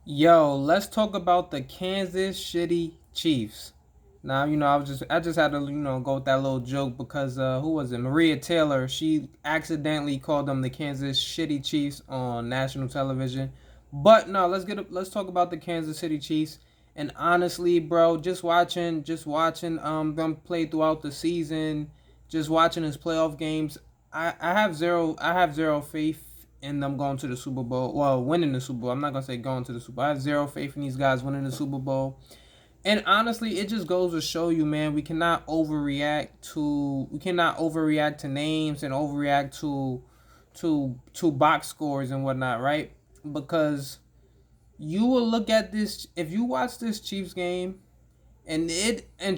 Yo, let's talk about the Kansas City Chiefs. Now, I just had to, go with that little joke because who was it? Maria Taylor, she accidentally called them the Kansas City Chiefs on national television. But no, let's talk about the Kansas City Chiefs. And honestly, bro, just watching them play throughout the season, just watching his playoff games, I have zero faith in them going to the Super Bowl. Well, winning the Super Bowl. I'm not gonna say going to the Super Bowl. I have zero faith in these guys winning the Super Bowl. And honestly, it just goes to show you, man, we cannot overreact to names and overreact to box scores and whatnot, right? Because you will look at this if you watch this Chiefs game and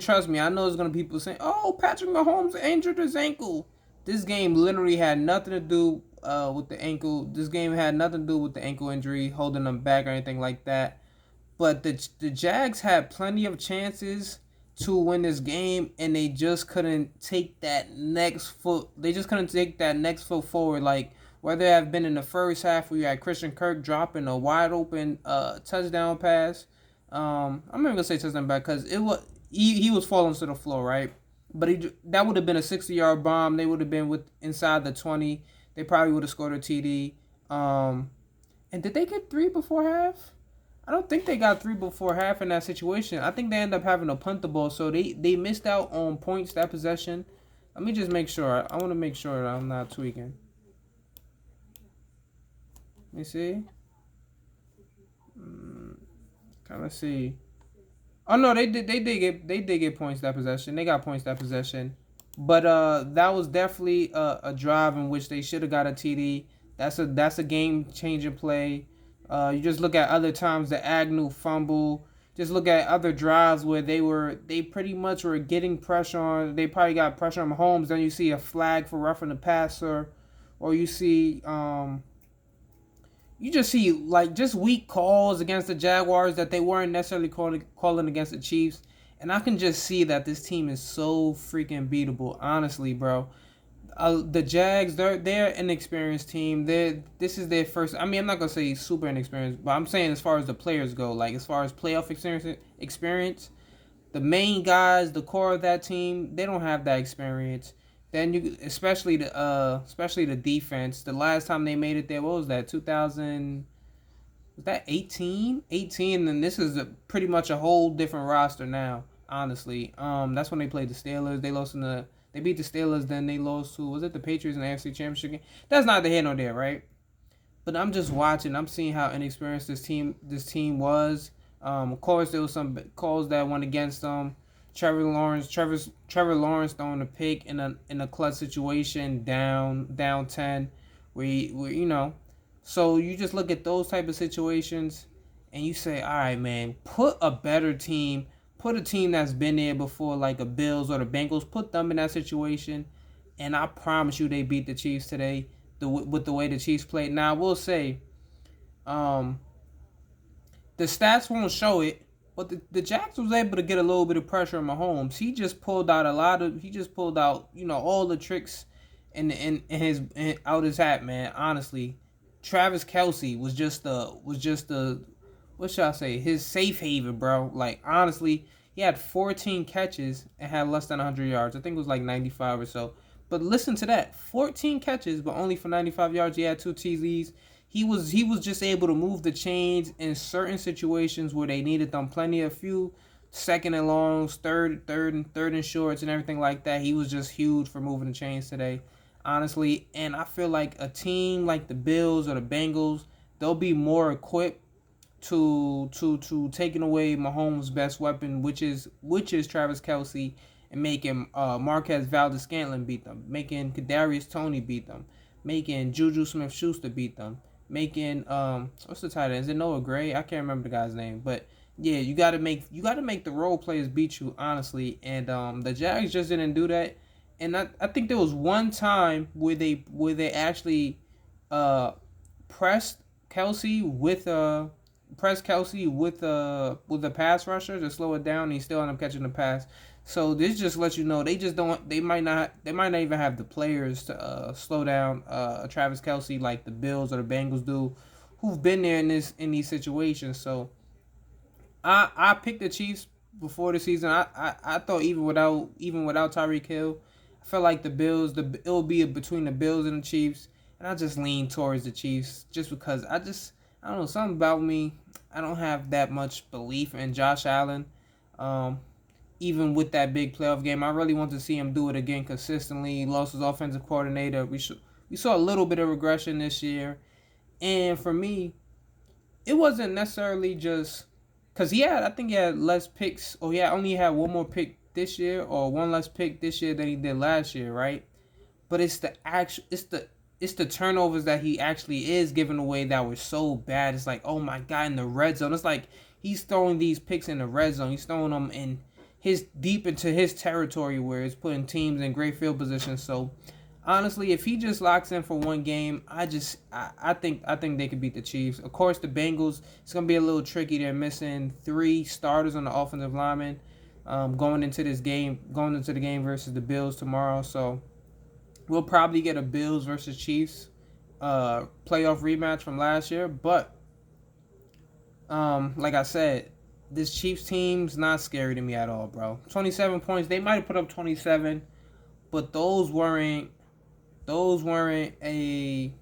trust me, I know there's gonna be people saying, "Oh, Patrick Mahomes injured his ankle." This game literally had nothing to do with the ankle. This game had nothing to do with the ankle injury, holding them back or anything like that. But the Jags had plenty of chances to win this game, and they just couldn't take that next foot. They just couldn't take that next foot forward. Like whether it have been in the first half where you had Christian Kirk dropping a wide open touchdown pass. I'm not gonna say touchdown back because he was falling to the floor, right? But that would have been a 60-yard bomb. They would have been with inside the 20. They probably would have scored a TD. And did they get three before half? I don't think they got three before half in that situation. I think they end up having to punt the ball, so they missed out on points that possession. Let me just make sure. I want to make sure that I'm not tweaking. Let me see. Kind of see. Oh no, they did get points that possession. They got points that possession, but that was definitely a drive in which they should have got a TD. That's a game changing play. You just look at other times the Agnew fumble. Just look at other drives where they pretty much were getting pressure on. They probably got pressure on Mahomes. Then you see a flag for roughing the passer, or you just see like just weak calls against the Jaguars that they weren't necessarily calling against the Chiefs. And I can just see that this team is so freaking beatable. Honestly, bro, the Jags, they're an experienced team. This is their first. I mean, I'm not gonna say super inexperienced, but I'm saying as far as the players go, like as far as playoff experience, the main guys, the core of that team, they don't have that experience. Then you, especially the defense. The last time they made it there, what was that? 2000, was that 18? 18, and this is pretty much a whole different roster now. Honestly, that's when they played the Steelers. They beat the Steelers. Then they lost to, was it the Patriots in the AFC Championship game? That's neither here nor there, right? But I'm just watching. I'm seeing how inexperienced this team was. Of course, there was some calls that went against them. Trevor Lawrence throwing a pick in a clutch situation, down 10, where so you just look at those type of situations, and you say, all right, man, put a better team, put a team that's been there before, like a Bills or the Bengals, put them in that situation, and I promise you they beat the Chiefs today. With the way the Chiefs played. Now I will say, um, the stats won't show it, but the Jags was able to get a little bit of pressure on Mahomes. He just pulled out, all the tricks out his hat, man. Honestly, Travis Kelsey was just the what should I say, his safe haven, bro. Like honestly, he had 14 catches and had less than 100 yards. I think it was like 95 or so. But listen to that, 14 catches, but only for 95 yards. He had two TDs. He was just able to move the chains in certain situations where they needed them. Plenty of few second and longs, third and shorts, and everything like that. He was just huge for moving the chains today, honestly. And I feel like a team like the Bills or the Bengals, they'll be more equipped to taking away Mahomes' best weapon, which is Travis Kelsey, and making Marquez Valdez-Scantling beat them, making Kadarius Toney beat them, making Juju Smith-Schuster beat them, making what's the tight end? Is it Noah Gray? I can't remember the guy's name, but yeah, you gotta make the role players beat you, honestly. And the Jags just didn't do that. And I think there was one time where they actually uh pressed Kelsey with a pass rusher to slow it down, and he still ended up catching the pass. So this just lets you know they just don't. They might not even have the players to slow down Travis Kelsey like the Bills or the Bengals do, who've been there in these situations. So I picked the Chiefs before the season. I thought even without Tyreek Hill, I felt like the Bills it will be between the Bills and the Chiefs, and I just lean towards the Chiefs just because I don't know, something about me. I don't have that much belief in Josh Allen. Um, Even with that big playoff game, I really want to see him do it again consistently. He lost his offensive coordinator. We saw a little bit of regression this year, and for me, it wasn't necessarily just because I think he had less picks, or he only had one more pick this year, or one less pick this year than he did last year, right? But it's the turnovers that he actually is giving away that were so bad. It's like, oh my god, in the red zone, it's like he's throwing these picks in the red zone. He's throwing them in his deep into his territory where it's putting teams in great field position. So honestly, if he just locks in for one game, I think they could beat the Chiefs. Of course, the Bengals, it's gonna be a little tricky. They're missing 3 starters on the offensive lineman going into the game versus the Bills tomorrow. So we'll probably get a Bills versus Chiefs playoff rematch from last year. But like I said, this Chiefs team's not scary to me at all, bro. 27 points. They might have put up 27, but those weren't a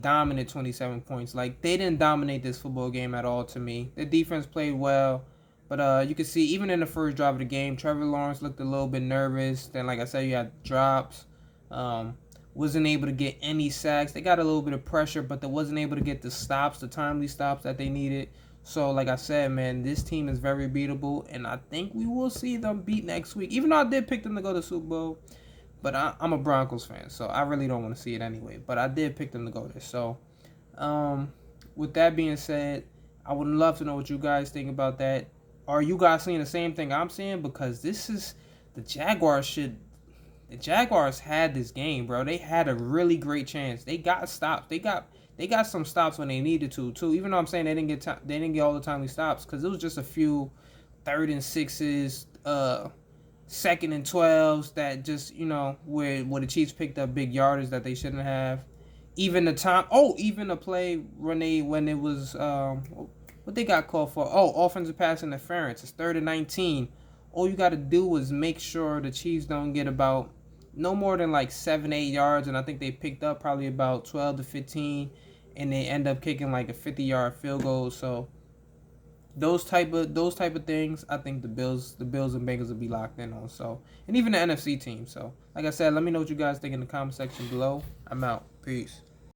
dominant 27 points. Like, they didn't dominate this football game at all to me. The defense played well, but you can see even in the first drive of the game, Trevor Lawrence looked a little bit nervous. Then, like I said, you had drops. Wasn't able to get any sacks. They got a little bit of pressure, but they wasn't able to get the timely stops that they needed. So, like I said, man, this team is very beatable, and I think we will see them beat next week. Even though I did pick them to go to the Super Bowl, but I'm a Broncos fan, so I really don't want to see it anyway. But I did pick them to go there. So, with that being said, I would love to know what you guys think about that. Are you guys seeing the same thing I'm seeing? Because this is the Jaguars should. The Jaguars had this game, bro. They had a really great chance. They got stops. They got some stops when they needed to too. Even though I'm saying they didn't get all the timely stops because it was just a few 3rd and 6s, 2nd and 12s that just where the Chiefs picked up big yardage that they shouldn't have. Even the play when it was what they got called for. Offensive pass interference. It's 3rd and 19. All you got to do is make sure the Chiefs don't get about no more than like 7-8 yards, and I think they picked up probably about 12 to 15, and they end up kicking like a 50-yard field goal. So those type of things, I think the Bills and Bengals will be locked in on. So, and even the NFC team. So, like I said, let me know what you guys think in the comment section below. I'm out. Peace.